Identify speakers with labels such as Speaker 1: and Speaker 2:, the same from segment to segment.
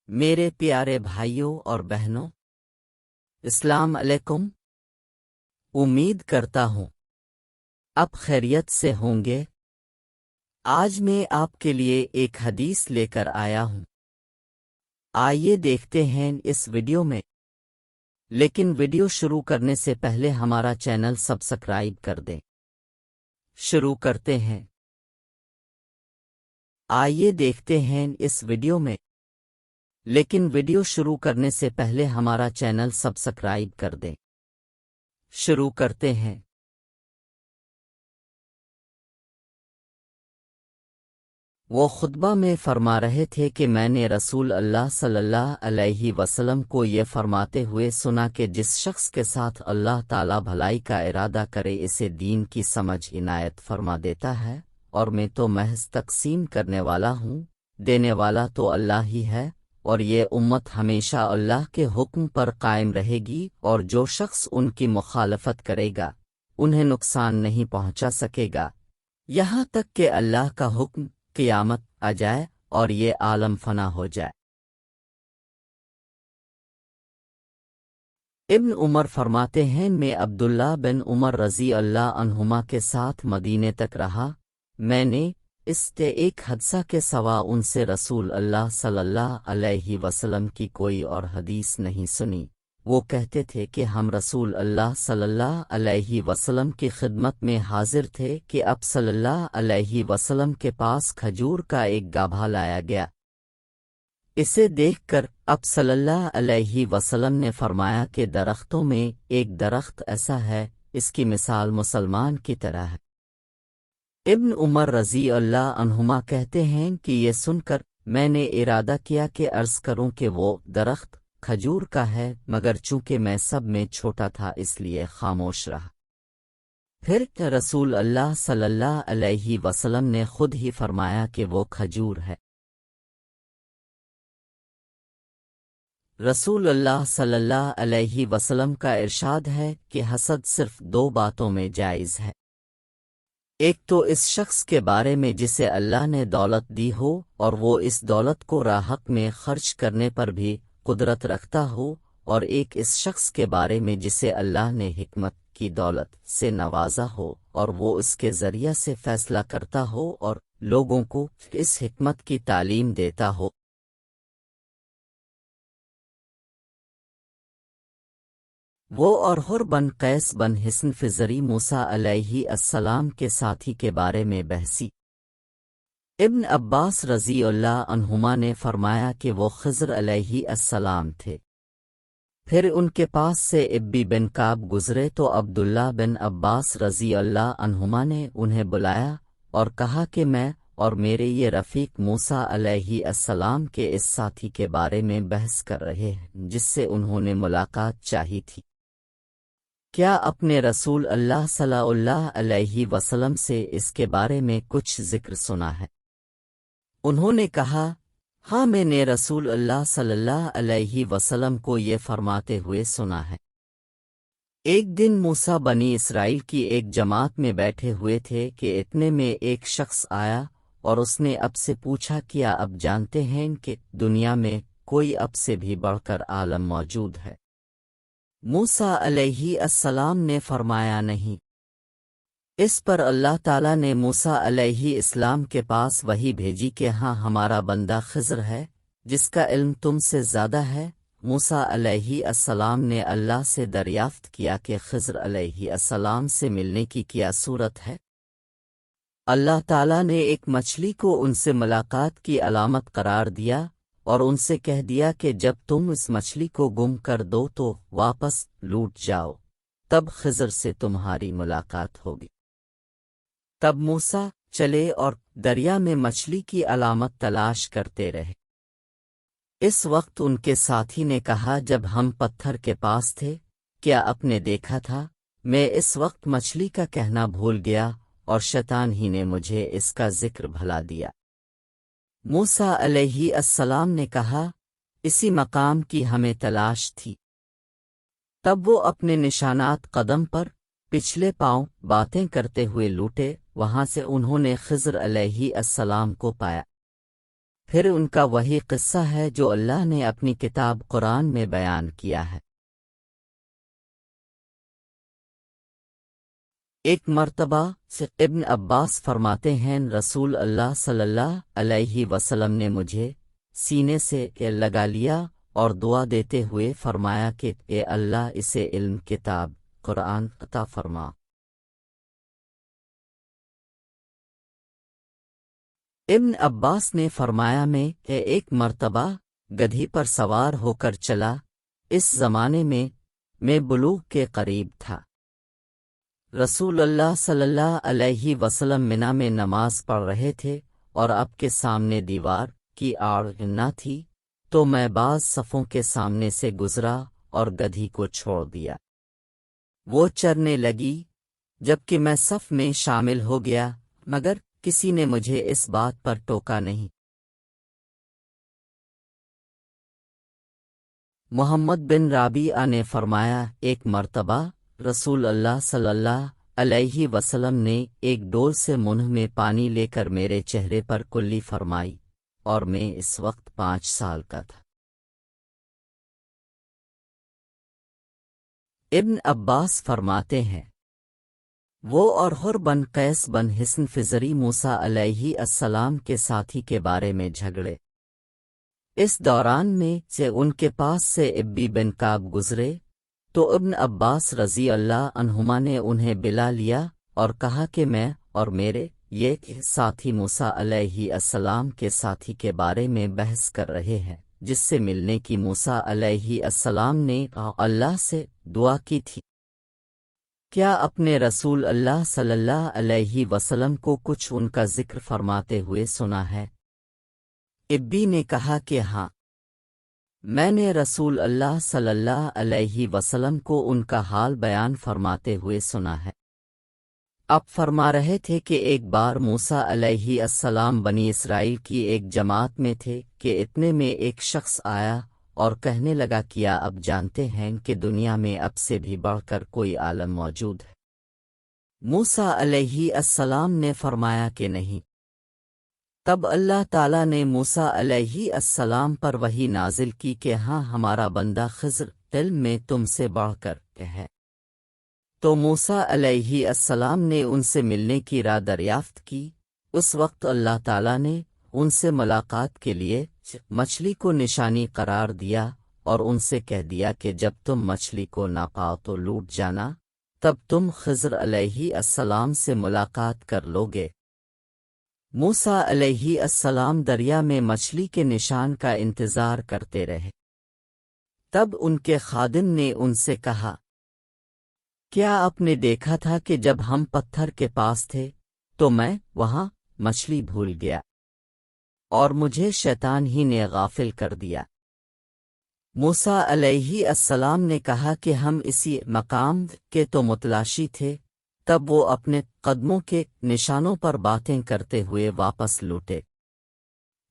Speaker 1: میرے پیارے بھائیوں اور بہنوں، السلام علیکم۔ امید کرتا ہوں آپ خیریت سے ہوں گے۔ آج میں آپ کے لیے ایک حدیث لے کر آیا ہوں۔ آئیے دیکھتے ہیں اس ویڈیو میں، لیکن ویڈیو شروع کرنے سے پہلے ہمارا چینل سبسکرائب کر دیں۔ شروع کرتے ہیں۔ آئیے دیکھتے ہیں اس ویڈیو میں، لیکن ویڈیو شروع کرنے سے پہلے ہمارا چینل سبسکرائب کر دیں۔ شروع کرتے ہیں۔ وہ خطبہ میں فرما رہے تھے کہ میں نے رسول اللہ صلی اللہ علیہ وسلم کو یہ فرماتے ہوئے سنا کہ جس شخص کے ساتھ اللہ تعالی بھلائی کا ارادہ کرے اسے دین کی سمجھ عنایت فرما دیتا ہے، اور میں تو محض تقسیم کرنے والا ہوں، دینے والا تو اللہ ہی ہے، اور یہ امت ہمیشہ اللہ کے حکم پر قائم رہے گی، اور جو شخص ان کی مخالفت کرے گا انہیں نقصان نہیں پہنچا سکے گا، یہاں تک کہ اللہ کا حکم قیامت آ جائے اور یہ عالم فنا ہو جائے۔ ابن عمر فرماتے ہیں، میں عبداللہ بن عمر رضی اللہ عنہما کے ساتھ مدینے تک رہا، میں نے اس سے ایک حادثہ کے سوا ان سے رسول اللہ صلی اللہ علیہ وسلم کی کوئی اور حدیث نہیں سنی۔ وہ کہتے تھے کہ ہم رسول اللہ صلی اللہ علیہ وسلم کی خدمت میں حاضر تھے کہ اب صلی اللہ علیہ وسلم کے پاس کھجور کا ایک گابھا لایا گیا۔ اسے دیکھ کر اب صلی اللہ علیہ وسلم نے فرمایا کہ درختوں میں ایک درخت ایسا ہے، اس کی مثال مسلمان کی طرح ہے۔ ابن عمر رضی اللہ عنہما کہتے ہیں کہ یہ سن کر میں نے ارادہ کیا کہ عرض کروں کہ وہ درخت کھجور کا ہے، مگر چونکہ میں سب میں چھوٹا تھا اس لیے خاموش رہا۔ پھر رسول اللہ صلی اللہ علیہ وسلم نے خود ہی فرمایا کہ وہ کھجور ہے۔ رسول اللہ صلی اللہ علیہ وسلم کا ارشاد ہے کہ حسد صرف دو باتوں میں جائز ہے، ایک تو اس شخص کے بارے میں جسے اللہ نے دولت دی ہو اور وہ اس دولت کو راہ حق میں خرچ کرنے پر بھی قدرت رکھتا ہو، اور ایک اس شخص کے بارے میں جسے اللہ نے حکمت کی دولت سے نوازا ہو اور وہ اس کے ذریعہ سے فیصلہ کرتا ہو اور لوگوں کو اس حکمت کی تعلیم دیتا ہو۔ وہ اور حر بن قیس بن حصن فزری موسیٰ علیہ السلام کے ساتھی کے بارے میں بحثی۔ ابن عباس رضی اللہ عنہما نے فرمایا کہ وہ خضر علیہ السلام تھے۔ پھر ان کے پاس سے ابی بن کعب گزرے تو عبداللہ بن عباس رضی اللہ عنہما نے انہیں بلایا اور کہا کہ میں اور میرے یہ رفیق موسیٰ علیہ السلام کے اس ساتھی کے بارے میں بحث کر رہے ہیں جس سے انہوں نے ملاقات چاہی تھی، کیا اپنے رسول اللہ صلی اللہ علیہ وسلم سے اس کے بارے میں کچھ ذکر سنا ہے؟ انہوں نے کہا، ہاں میں نے رسول اللہ صلی اللہ علیہ وسلم کو یہ فرماتے ہوئے سنا ہے۔ ایک دن موسیٰ بنی اسرائیل کی ایک جماعت میں بیٹھے ہوئے تھے کہ اتنے میں ایک شخص آیا اور اس نے اب سے پوچھا، کیا اب جانتے ہیں کہ دنیا میں کوئی اب سے بھی بڑھ کر عالم موجود ہے؟ موسیٰ علیہ السلام نے فرمایا نہیں۔ اس پر اللہ تعالیٰ نے موسیٰ علیہ السلام کے پاس وحی بھیجی کہ ہاں ہمارا بندہ خضر ہے جس کا علم تم سے زیادہ ہے۔ موسیٰ علیہ السلام نے اللہ سے دریافت کیا کہ خضر علیہ السلام سے ملنے کی کیا صورت ہے؟ اللہ تعالیٰ نے ایک مچھلی کو ان سے ملاقات کی علامت قرار دیا اور ان سے کہہ دیا کہ جب تم اس مچھلی کو گم کر دو تو واپس لوٹ جاؤ، تب خضر سے تمہاری ملاقات ہوگی۔ تب موسیٰ چلے اور دریا میں مچھلی کی علامت تلاش کرتے رہے۔ اس وقت ان کے ساتھی نے کہا، جب ہم پتھر کے پاس تھے کیا آپ نے دیکھا تھا؟ میں اس وقت مچھلی کا کہنا بھول گیا اور شیطان ہی نے مجھے اس کا ذکر بھلا دیا۔ موسیٰ علیہ السلام نے کہا، اسی مقام کی ہمیں تلاش تھی۔ تب وہ اپنے نشانات قدم پر پچھلے پاؤں باتیں کرتے ہوئے لوٹے، وہاں سے انہوں نے خضر علیہ السلام کو پایا۔ پھر ان کا وہی قصہ ہے جو اللہ نے اپنی کتاب قرآن میں بیان کیا ہے۔ ایک مرتبہ سے ابن عباس فرماتے ہیں رسول اللہ صلی اللہ علیہ وسلم نے مجھے سینے سے لگا لیا اور دعا دیتے ہوئے فرمایا کہ اے اللہ اسے علم کتاب قرآن عطا فرما۔ ابن عباس نے فرمایا میں ایک مرتبہ گدھی پر سوار ہو کر چلا، اس زمانے میں بلوغ کے قریب تھا۔ رسول اللہ صلی اللہ علیہ وسلم منا میں نماز پڑھ رہے تھے اور آپ کے سامنے دیوار کی آڑ نہ تھی، تو میں بعض صفوں کے سامنے سے گزرا اور گدھی کو چھوڑ دیا۔ وہ چرنے لگی، جبکہ میں صف میں شامل ہو گیا، مگر کسی نے مجھے اس بات پر ٹوکا نہیں۔ محمد بن رابعہ نے فرمایا ایک مرتبہ رسول اللہ صلی اللہ علیہ وسلم نے ایک ڈول سے منہ میں پانی لے کر میرے چہرے پر کلی فرمائی، اور میں اس وقت 5 سال کا تھا۔ ابن عباس فرماتے ہیں وہ اور حر بن قیس بن حصن فزری موسیٰ علیہ السلام کے ساتھی کے بارے میں جھگڑے۔ اس دوران میں سے ان کے پاس سے ابی بن کعب گزرے، تو ابن عباس رضی اللہ عنہما نے انہیں بلا لیا اور کہا کہ میں اور میرے یہ ساتھی موسیٰ علیہ السلام کے ساتھی کے بارے میں بحث کر رہے ہیں، جس سے ملنے کی موسیٰ علیہ السلام نے اللہ سے دعا کی تھی۔ کیا اپنے رسول اللہ صلی اللہ علیہ وسلم کو کچھ ان کا ذکر فرماتے ہوئے سنا ہے؟ ابی نے کہا کہ ہاں، میں نے رسول اللہ صلی اللہ علیہ وسلم کو ان کا حال بیان فرماتے ہوئے سنا ہے۔ اب فرما رہے تھے کہ ایک بار موسیٰ علیہ السلام بنی اسرائیل کی ایک جماعت میں تھے کہ اتنے میں ایک شخص آیا اور کہنے لگا کیا اب جانتے ہیں کہ دنیا میں اب سے بھی بڑھ کر کوئی عالم موجود ہے؟ موسیٰ علیہ السلام نے فرمایا کہ نہیں۔ تب اللہ تعالیٰ نے موسیٰ علیہ السلام پر وحی نازل کی کہ ہاں ہمارا بندہ خضر علم میں تم سے بڑھ کر ہے۔ تو موسیٰ علیہ السلام نے ان سے ملنے کی راہ دریافت کی۔ اس وقت اللہ تعالیٰ نے ان سے ملاقات کے لیے مچھلی کو نشانی قرار دیا اور ان سے کہہ دیا کہ جب تم مچھلی کو نہ پاؤ تو لوٹ جانا، تب تم خضر علیہ السلام سے ملاقات کر لوگے۔ موسیٰ علیہ السلام دریا میں مچھلی کے نشان کا انتظار کرتے رہے۔ تب ان کے خادم نے ان سے کہا کیا آپ نے دیکھا تھا کہ جب ہم پتھر کے پاس تھے تو میں وہاں مچھلی بھول گیا اور مجھے شیطان ہی نے غافل کر دیا؟ موسیٰ علیہ السلام نے کہا کہ ہم اسی مقام کے تو متلاشی تھے۔ تب وہ اپنے قدموں کے نشانوں پر باتیں کرتے ہوئے واپس لوٹے۔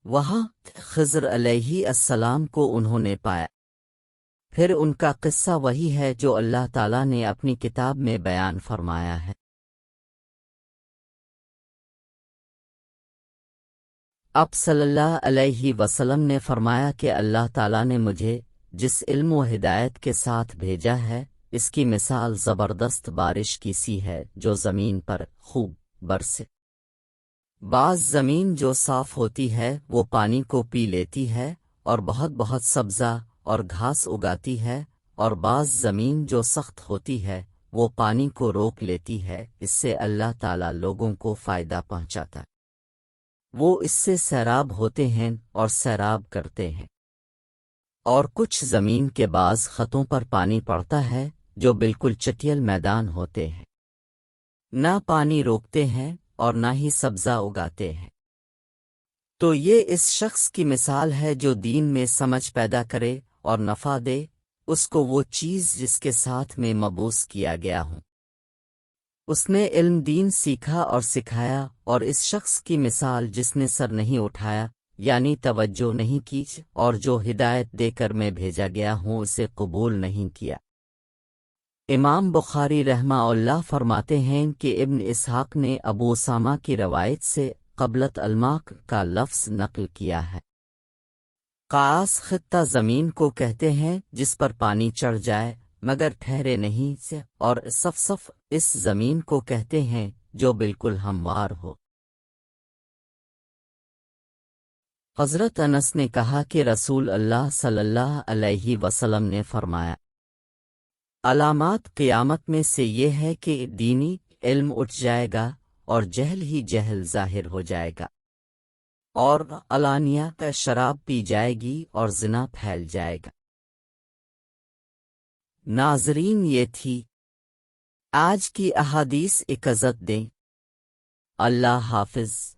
Speaker 1: وہاں خضر علیہ السلام کو انہوں نے پایا۔ پھر ان کا قصہ وہی ہے جو اللہ تعالیٰ نے اپنی کتاب میں بیان فرمایا ہے۔ آپ صلی اللہ علیہ وسلم نے فرمایا کہ اللہ تعالیٰ نے مجھے جس علم و ہدایت کے ساتھ بھیجا ہے، اس کی مثال زبردست بارش کی سی ہے جو زمین پر خوب برسے۔ بعض زمین جو صاف ہوتی ہے وہ پانی کو پی لیتی ہے اور بہت بہت سبزہ اور گھاس اگاتی ہے، اور بعض زمین جو سخت ہوتی ہے وہ پانی کو روک لیتی ہے۔ اس سے اللہ تعالیٰ لوگوں کو فائدہ پہنچاتا ہے، وہ اس سے سیراب ہوتے ہیں اور سیراب کرتے ہیں۔ اور کچھ زمین کے بعض خطوں پر پانی پڑتا ہے جو بالکل چٹیل میدان ہوتے ہیں، نہ پانی روکتے ہیں اور نہ ہی سبزہ اگاتے ہیں۔ تو یہ اس شخص کی مثال ہے جو دین میں سمجھ پیدا کرے اور نفع دے اس کو وہ چیز جس کے ساتھ میں مبعوث کیا گیا ہوں۔ اس نے علم دین سیکھا اور سکھایا، اور اس شخص کی مثال جس نے سر نہیں اٹھایا یعنی توجہ نہیں کی، اور جو ہدایت دے کر میں بھیجا گیا ہوں اسے قبول نہیں کیا۔ امام بخاری رحمہ اللہ فرماتے ہیں کہ ابن اسحاق نے ابو اسامہ کی روایت سے قبلت الماء کا لفظ نقل کیا ہے۔ قاس خطہ زمین کو کہتے ہیں جس پر پانی چڑھ جائے مگر ٹھہرے نہیں سے، اور صف اس زمین کو کہتے ہیں جو بالکل ہموار ہو۔ حضرت انس نے کہا کہ رسول اللہ صلی اللہ علیہ وسلم نے فرمایا، علامات قیامت میں سے یہ ہے کہ دینی علم اٹھ جائے گا اور جہل ہی جہل ظاہر ہو جائے گا، اور علانیہ کا شراب پی جائے گی اور زنا پھیل جائے گا۔ ناظرین، یہ تھی آج کی احادیث، اجازت دیں۔ اللہ حافظ۔